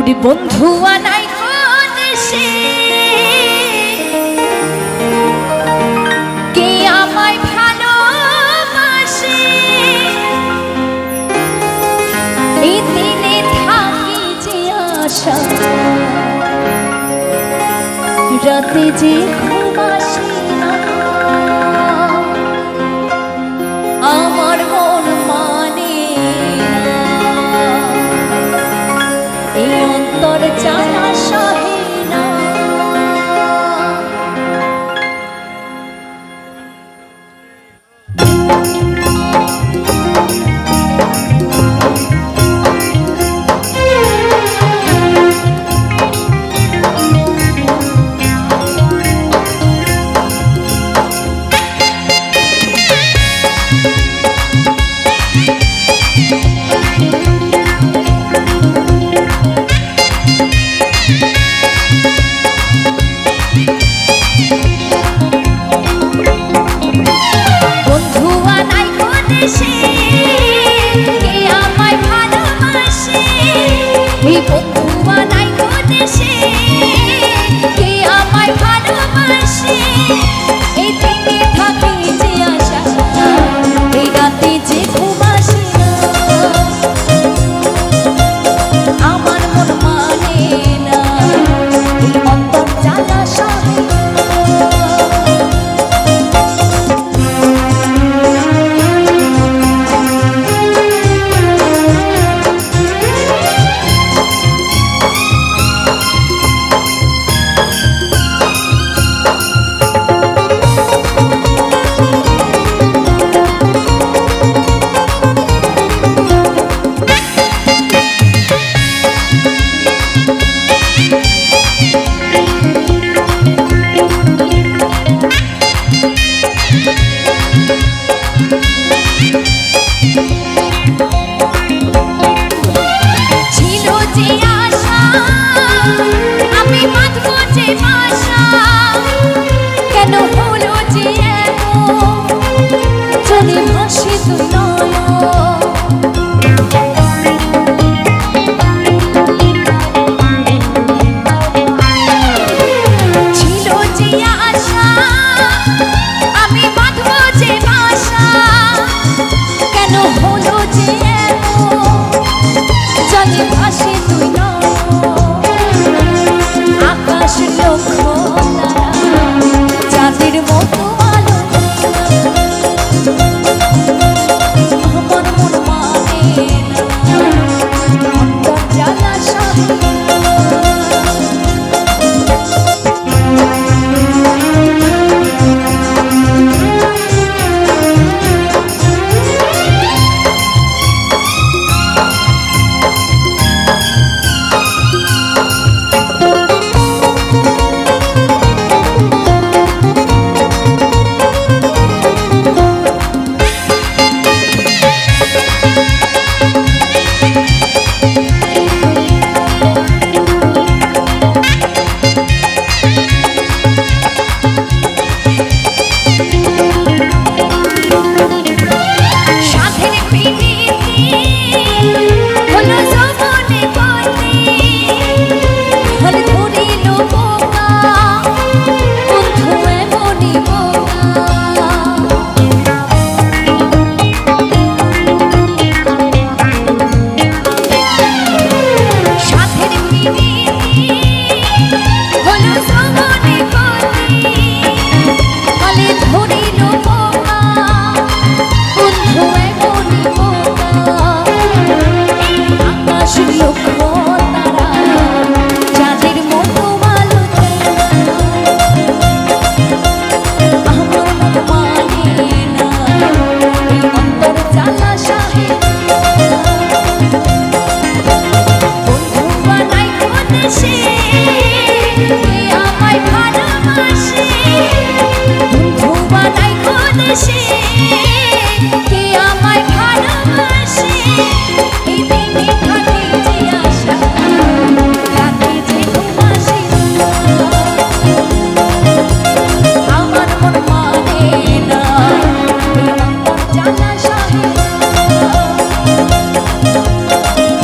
ওরে বন্ধু আনাই দেশে কে আমায় ভালোবাসে, এই দিনে থাকি যে আশা, রাতে যে ঘুম আসে না, আমার মন মানে এই অন্তর জ্বালা সহে না।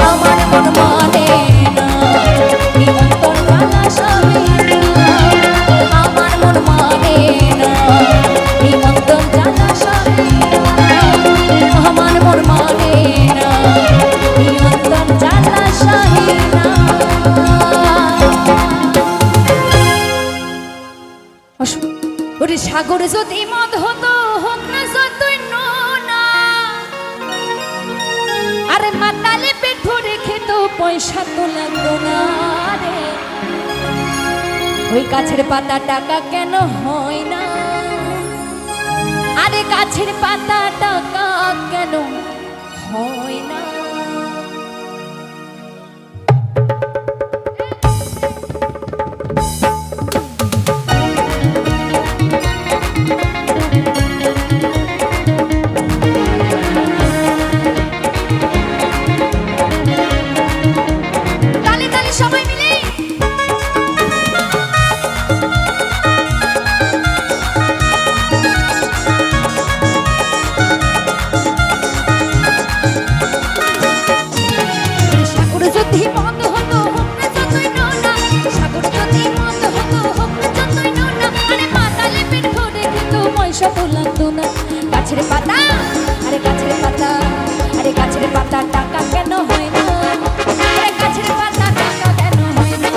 আমার মন মানে না। যদি মদ হতো হোক না যতই নোনা, আরে মাতালে পেট ভরে খেত পয়সা তো লাগতো না রে। ওই গাছের পাতা টাকা কেন হয় না, আরে গাছের পাতা টাকা কেন হয় না। সবাই মিলে সাগর যদি বন্ধ হতো হোক না যতই নোনা, সাগর যদি বন্ধ হতো হোক না যতই নোনা, আরে মাতালে পেট ভরে খেত পয়সা তো লাগতো না। গাছের পাতা আরে গাছের পাতা, আরে গাছের পাতা টাকা কেন হয় না, আরে গাছের পাতা টাকা কেন হয় না,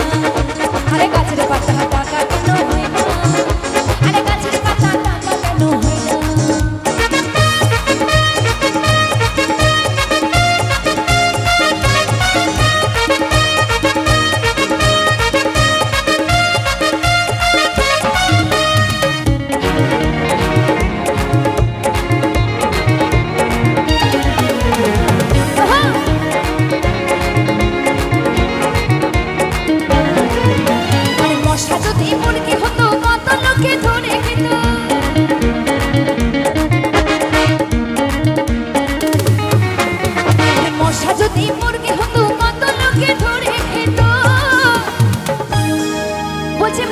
আরে গাছের পাতা টাকা কেন হয় না, আরে গাছের পাতা টাকা কেন হয় না।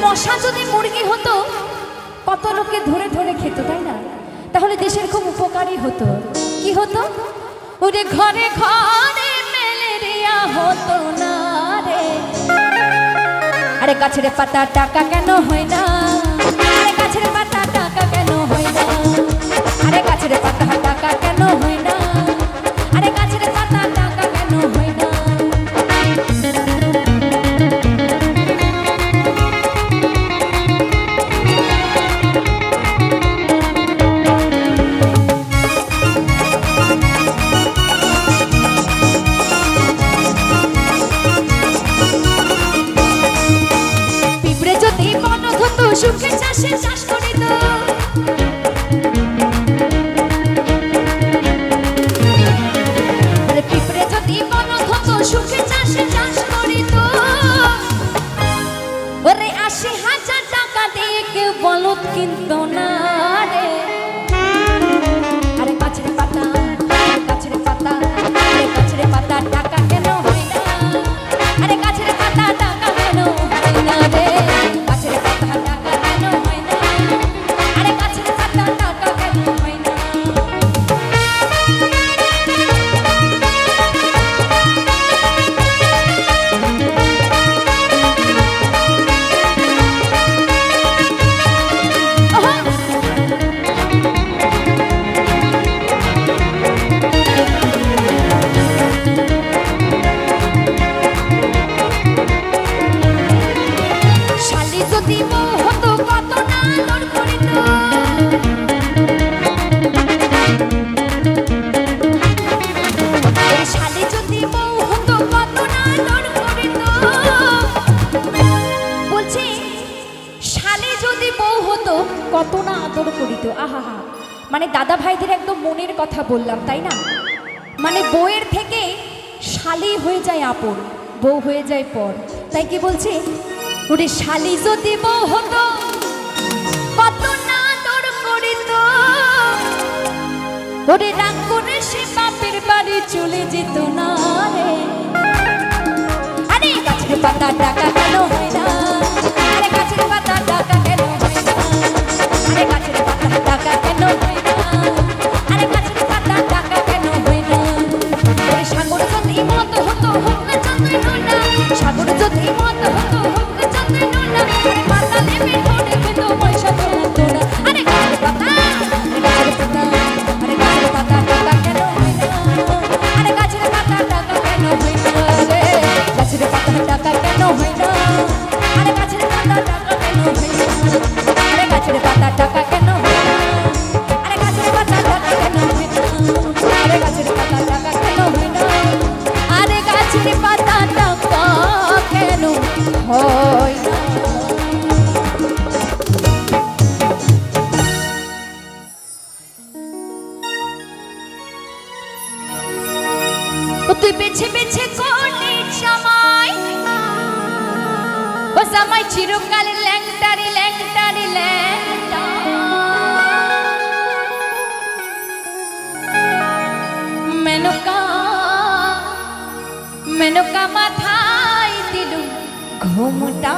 মশা যদি মুরগি হতো কত লোকে ধরে ধরে খেত, তাই না? তাহলে দেশের খুব উপকারী হতো। কি হতো? ওরে ঘরে ঘরে ম্যালেরিয়া হতো না রে। আরে গাছের পাতা টাকা কেন হয় না, আরে গাছের পাতা টাকা কেন হয় না, আরে গাছের পাতা টাকা কেন হয় না, আরে গাছের পাতা টাকা কেন হয় না। সুখে চাষে চাষ করিত, আরে পিঁপড়ে যদি বলদ হতো সুখে চাষে চাষ করিত, ওরে ৮০,০০০ টাকা দিয়ে কেউ বলদ কিনত না রে। আরে গাছের পাতা গাছের পাতা, আরে গাছের পাতা টাকা কেন হয় না, আরে গাছের পাতা টাকা কেন হয় না রে। গাছের পাতা টাকা কেন হয় না, আরে গাছের পাতা টাকা কেন হয় না। শালি যদি বউ হতো কত না আদর করিত, শালি যদি বউ হতো কত না আদর করিত। বলছি শালি যদি বউ হতো কত না আদর করিত। আহা, মানে দাদা ভাইদের একদম মনের কথা বললাম, তাই না? মানে বউয়ের থেকে শালি হয়ে যায় আপন, বউ হয়ে যায় পর। তাই কি বলছি, ওরে শালি যদি বউ হতো কত না আদর করিত, ওরে রাগ করে সে বাপের বাড়ি চলে যেত না রে। আরে গাছের পাতা টাকা কেন হয় না, আরে গাছের পাতা টাকা কেন হয় না, আরে গাছের পাতা টাকা কেন হয় না, আরে গাছের পাতা টাকা কেন হয় না। ওরে সাগর যদি মত হতো হোক না যতই নোনা, সাগর যদি মত হতো হোক না যতই নোনা, আরে পাতা নেবে ধরে খেত পয়সা তো লাগতো না। আরে গাছের পাতা আরে গাছের পাতা, আরে গাছের পাতা টাকা কেন হয় না, আরে গাছের পাতা টাকা কেন হয় না রে। গাছের পাতা টাকা কেন হয় না, আরে গাছের পাতা টাকা কেন হয় না, আরে গাছের পাতা টাকা কেন হয় না। তুই বেছে বেছে করলি জামাই, ও জামাই চিরকাল ল্যাংটারি ল্যাংটারি ল্যাংটা। মেনকা মেনকা মাথায় দিল ঘুমটা।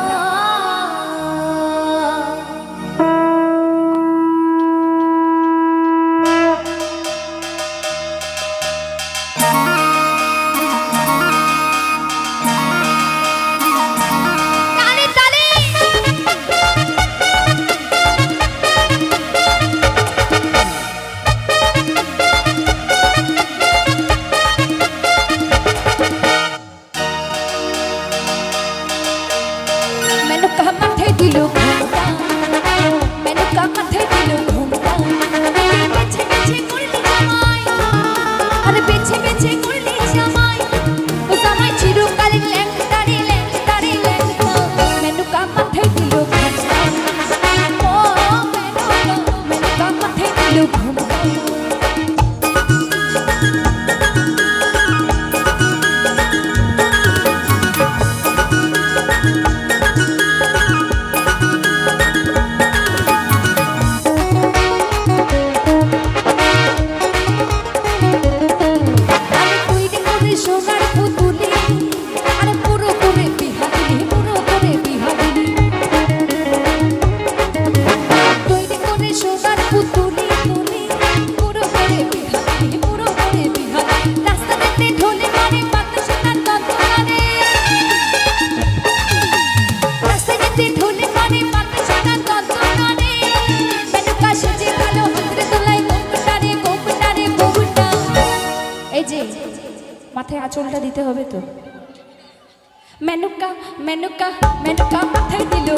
মাথায় আঁচলটা দিতে হবে তো। মেনুকা মেনুকা মেনুকা মাথায় দিল,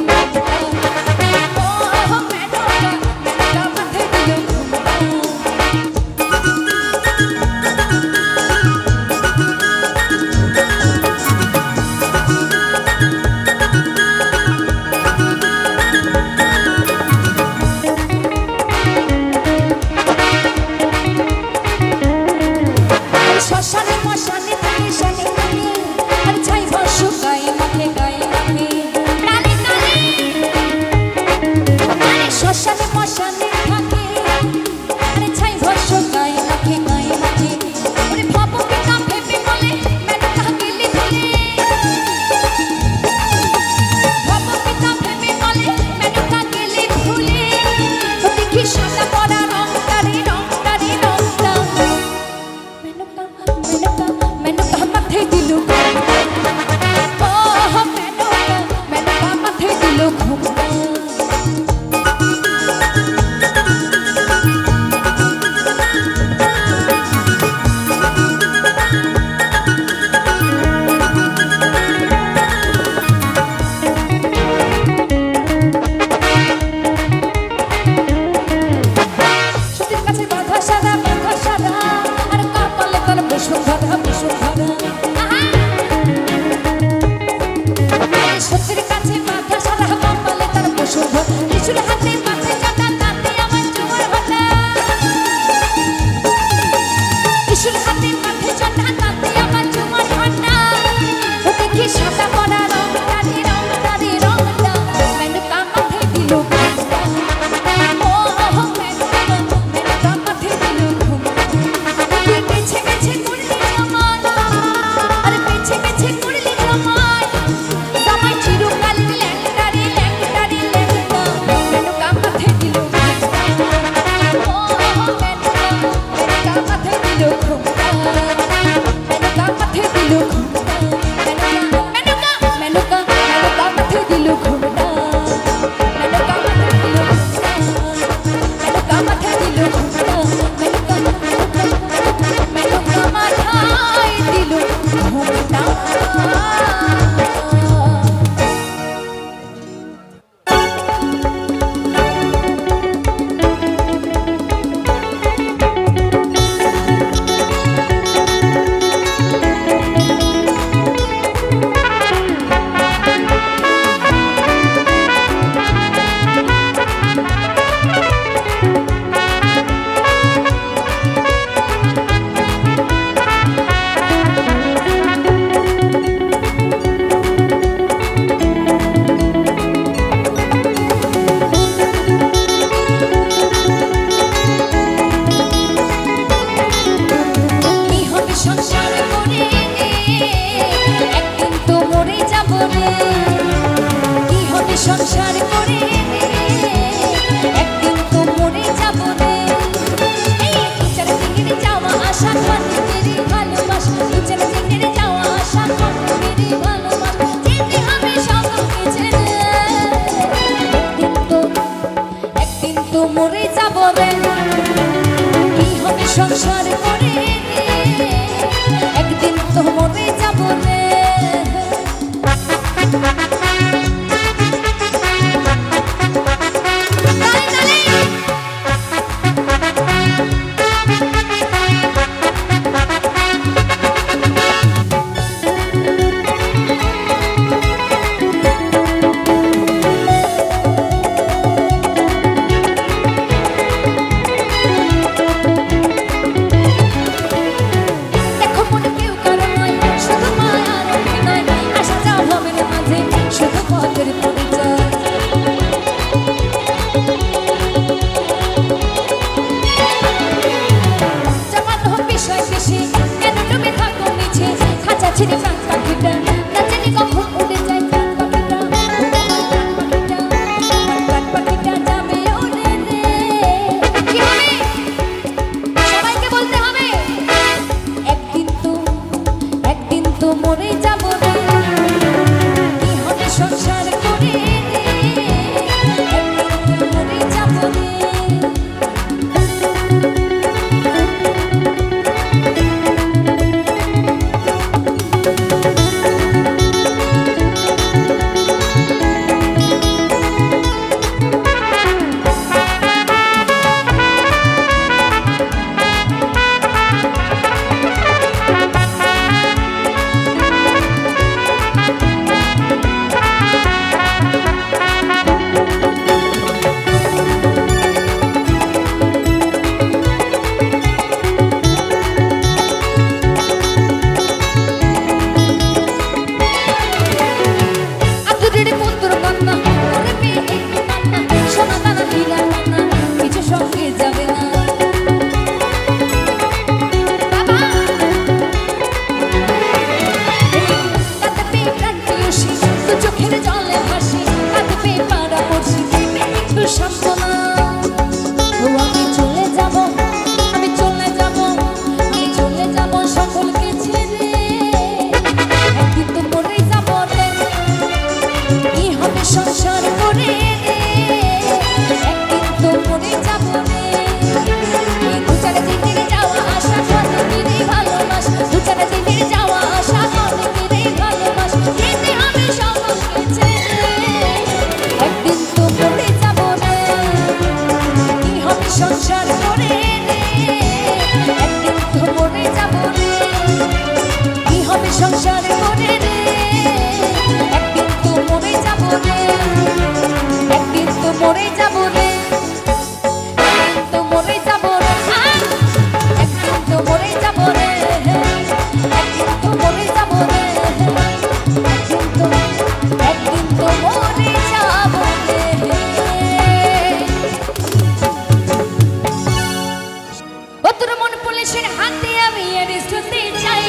ও তোর মন পুলিশের হাতে আমি অ্যারেস্ট হতে চাই,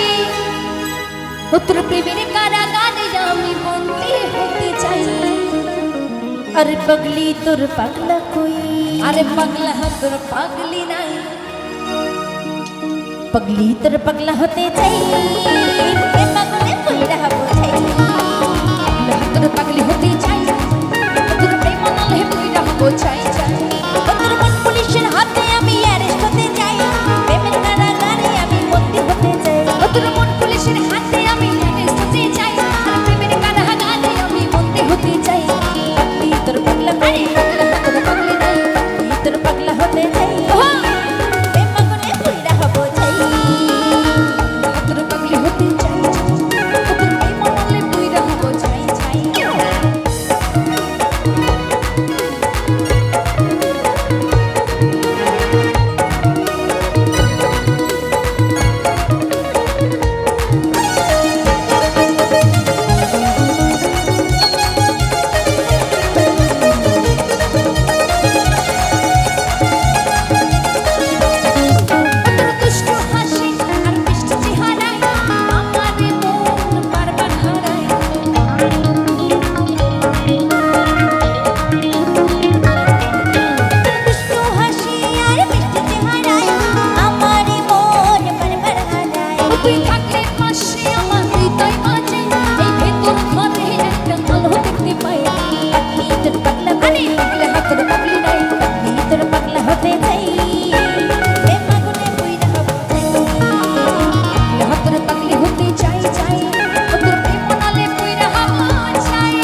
ও তোর প্রেমের কারাগারে আমি বন্দী হতে চাই। আরে পাগলি তোর পাগলা কই, আরে পাগলা তোর পাগলি নাই, পাগলি তোর পাগলা হতে চাই, পাগলে কইরা বোঝাই, তোর পাগলি হতে চাই, তোর প্রেম নলে কইরা বোঝাই চাই। তোর মন পুলিশের হাতে আমি অ্যারেস্ট হতে চাই, প্রেমের কারাগারে আমি বন্দী হতে চাই। তোর মন পুলিশের হাতে আমি অ্যারেস্ট হতে চাই, প্রেমের কারাগারে আমি বন্দী হতে চাই। পাগলি তোর পাগলা কই, তোর পাগলি নাই, তোর পাগলা হতে চাই, প্রেম পাগলে কইরা বোঝাই, তোর পাগলি হতে চাই, তোর প্রেম নলে কইরা বোঝাই চাই। তুই থাকলে পাশে আমার হৃদয় মাঝে, এই ভেতর ঘরে একটা আলো দেখতে পাই। পাগলি তোর পাগলা মানে পাগলা তোর পাগলি নাই, পাগলি তোর পাগলা হতে চাই, প্রেম পাগলে কইরা বোঝাই, তোর পাগলি হতে চাই চাই, তোর প্রেম নলে কইরা বোঝাই।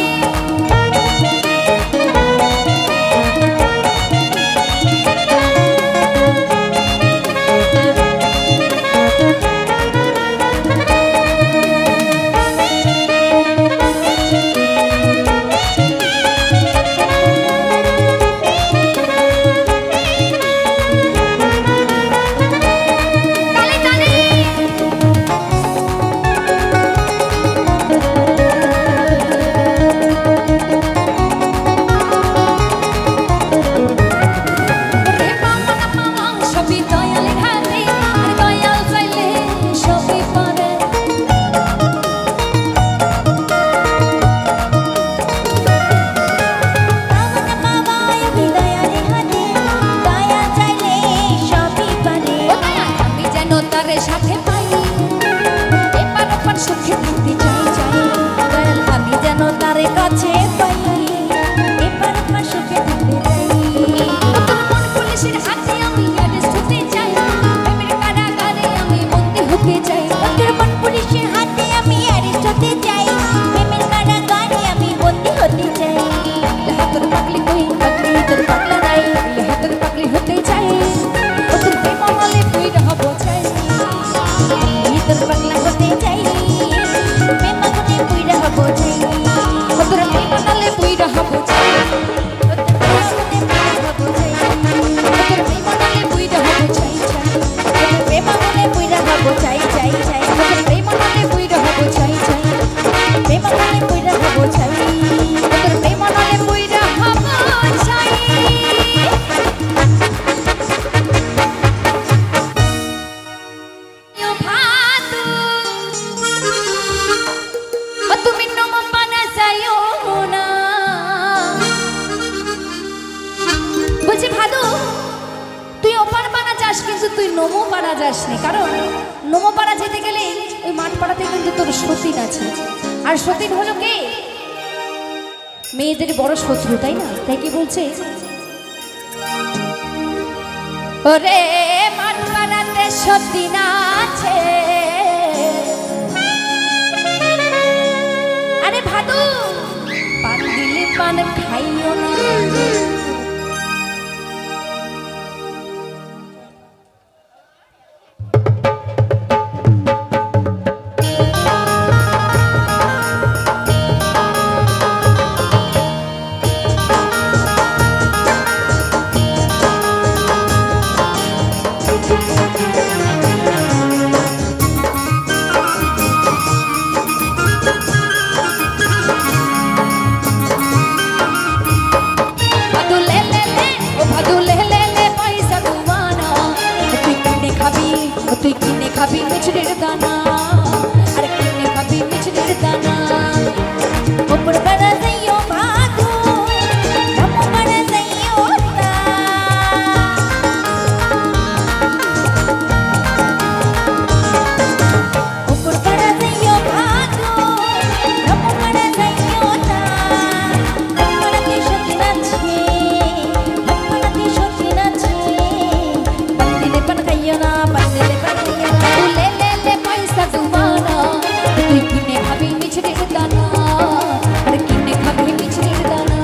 সাথে পাই এপার ওপার সুখে থাকতে চাই চাই, দয়াল আমি যেন তারে কাছে পাই, এপার ওপার সুখে থাকতে চাই। তোর মন পুলিশের হাতে আমি অ্যারেস্ট হতে চাই, প্রেমের কারাগারে আমি বন্দী হতে চাই। তোর মন পুলিশের হাতে আমি অ্যারেস্ট হতে চাই, প্রেমের কারাগারে আমি বন্দী হতে চাই। তোর পাগলি কই, পাগলি তোর পাগলা নাই, তোর পাগলি হতে চাই, তোর প্রেম নলে কইরা বোঝাই, তোর পাগলা হতে চাই, প্রেম পাগলে কইরা বোঝাই, তোর প্রেম নলে কইরা বোঝাই, তোর প্রেম নলে কইরা বোঝাই চাই, তোর প্রেম নলে কইরা বোঝাই চাই চাই, তোর প্রেম নলে কইরা বোঝাই চাই, প্রেম নলে কইরা বোঝাই, তোর প্রেম নলে কইরা বোঝাই। তুমি নম পানা যাইও না, বলছি ভাদু তুই ওপার পানা যাস কিন্তু তুই নমো পাড়া যাস নি, কারণ নমো পাড়া যেতে গেলে ওই মাঠ পাড়াতে কিন্তু তোর সতীন আছে, আর সতীন হলো কে মেয়েদের বড় শত্রু, তাই না? তাই কি বলছে, ওরে মাঠ পাড়াতে সতীন আছে, আরে ভাদু পান দিলে পান খাইও না। তুই কিনে খাবি মিছরির দানা, আরে কিনে খাবি মিছরির দানা। ওপর বেড়া যাইও ভাগো, নামো বেড়া যাইও না। ওপর বেড়া যাইও ভাগো, নামো বেড়া যাইও না। মনমনাতে সত্যি নাচে, মনমনাতে সত্যি নাচে। পান্দিলে পান খাইও না, পান্দিলে পান খাইও না। লে লে লে পয়সা দুবানা, তুই কিনে খাবি মিছরির দানা, আরে কিনে খাবি মিছরির দানা।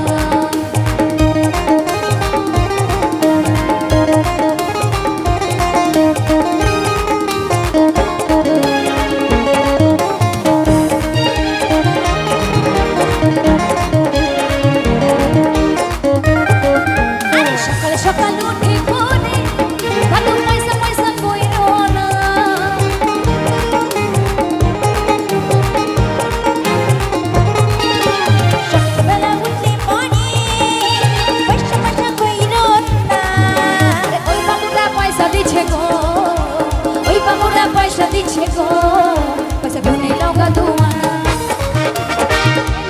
আরে সকাল সকাল উঠে ঘরে ভালো পয়সা পয়সা কইরো না। সকালবেলা উঠে পড়ে পয়সা পয়সা কইরো না। আরে ওই বাবুরা পয়সা দিচ্ছে গো, ওই বাবুরা পয়সা দিচ্ছে গো, পয়সা ধনে লগা দুয়ানা।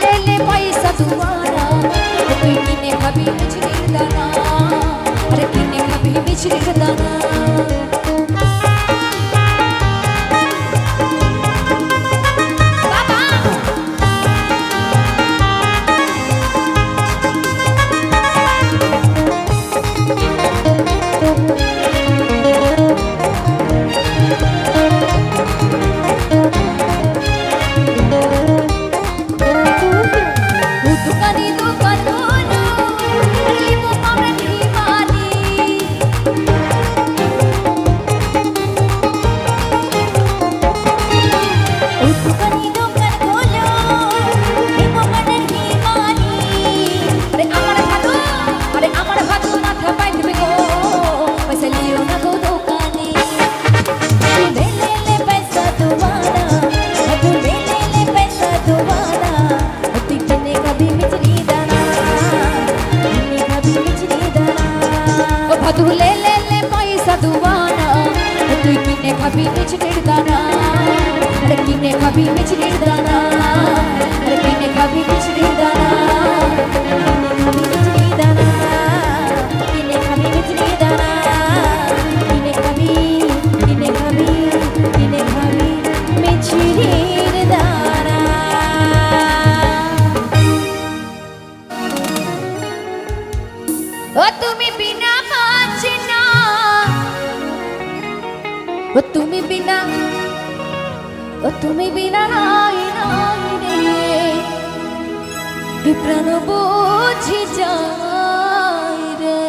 লে লে পয়সা দুয়ানা, তুই কিনে খাবি মিছরির দানা, আরে কিনে খাবি মিছরির দানা। বাবা দোকানি দোকান হলো, রিমো আমরা রিমানি। দোকানি দোকান হলো, রিমো আমরা রিমানি। আরে আমার ভাদু, আরে আমার ভাদু মাথা পাইবে গো, পয়সা লিও না গো দোকানি। লে লে লে পয়সা দুবানা, ভাদু লে লে লে পয়সা দুবানা। তুই কিনে খাবি মিছরি দানা, কিনে খাবি মিছরি দানা। ও ভাদু লে লে লে পয়সা দুবানা, তুই কিনে খাবি মিছরির দানা, আরে কিনে খাবি মিছরির দানা, আরে কিনে খাবি মিছরির দানা। মিছরির দানা, কিনে খাবি মিছরির দানা, কিনে খাবি, কিনে খাবি, কিনে খাবি মিছরির দানা। ও তুমি বিনা পাচ্ছি না, ও তুমি বিনা, ও তুমি বিনা নাই নাই রে, এ প্রাণ বুঝি যায় রে।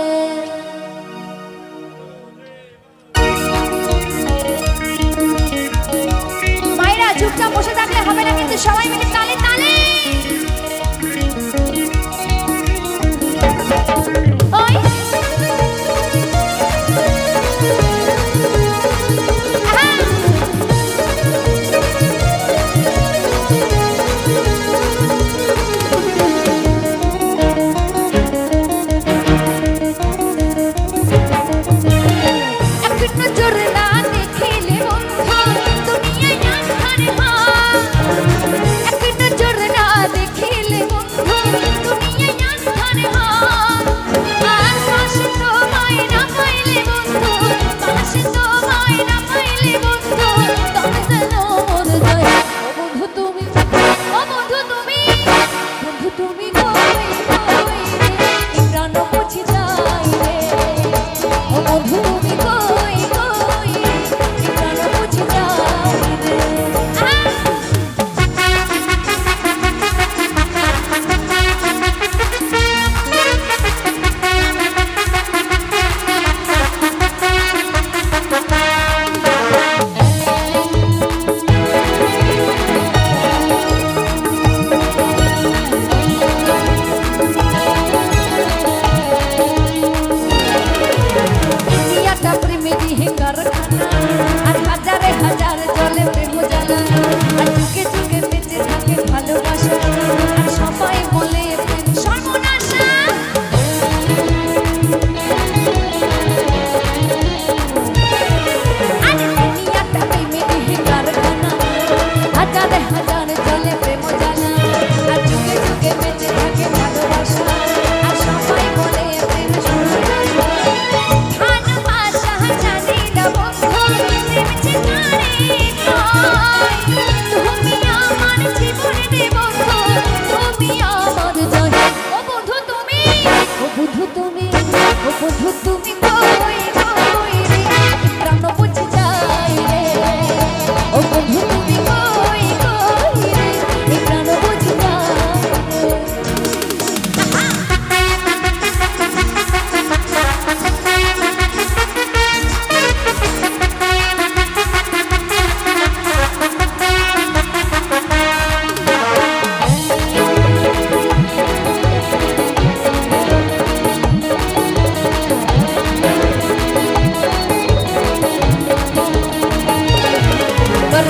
মায়েরা চুপচাপ বসে থাকলে হবে না, কিন্তু সবাই মিলে তালে তালে। ওই এক নজর না দেখিলে বন্ধু দুনিয়ায় না খানে হা। এক নজর না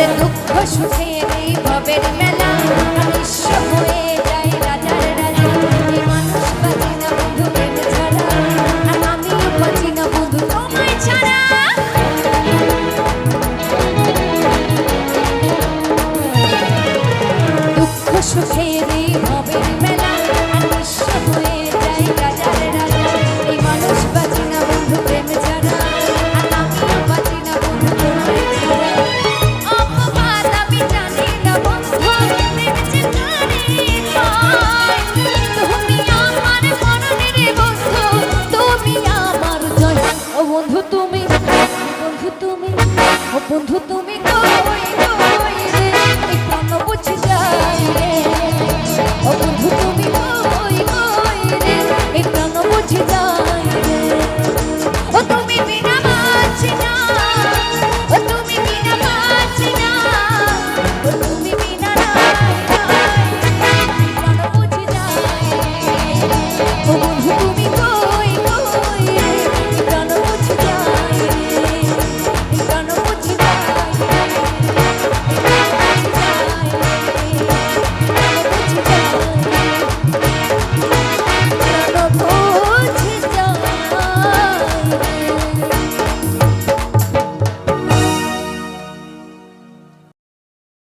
ওরে দুঃখ সুখের এই ভবের মেলা নিঃস্ব হয়ে যায় রাজার রাজা এই মানুষ বাঁচে না বন্ধু প্রেম ছাড়া আর আমিও বাঁচি না বন্ধু তোমায় ছাড়া দুঃখ সুখের এই ভবের মেলা আর নিঃস্ব হয়ে যায় রাজার রাজা এই মানুষ বাঁচে না বন্ধু প্রেম ছাড়া আর আমিও বাঁচি না বন্ধু তোমায় ছাড়া অপবাদ আমি জানি না বন্ধু প্রেম যে কারে হয় তুমি আমার মরণের বন্ধু তুমি আমার জয় ও বন্ধু তুমি ও বন্ধু তুমি কই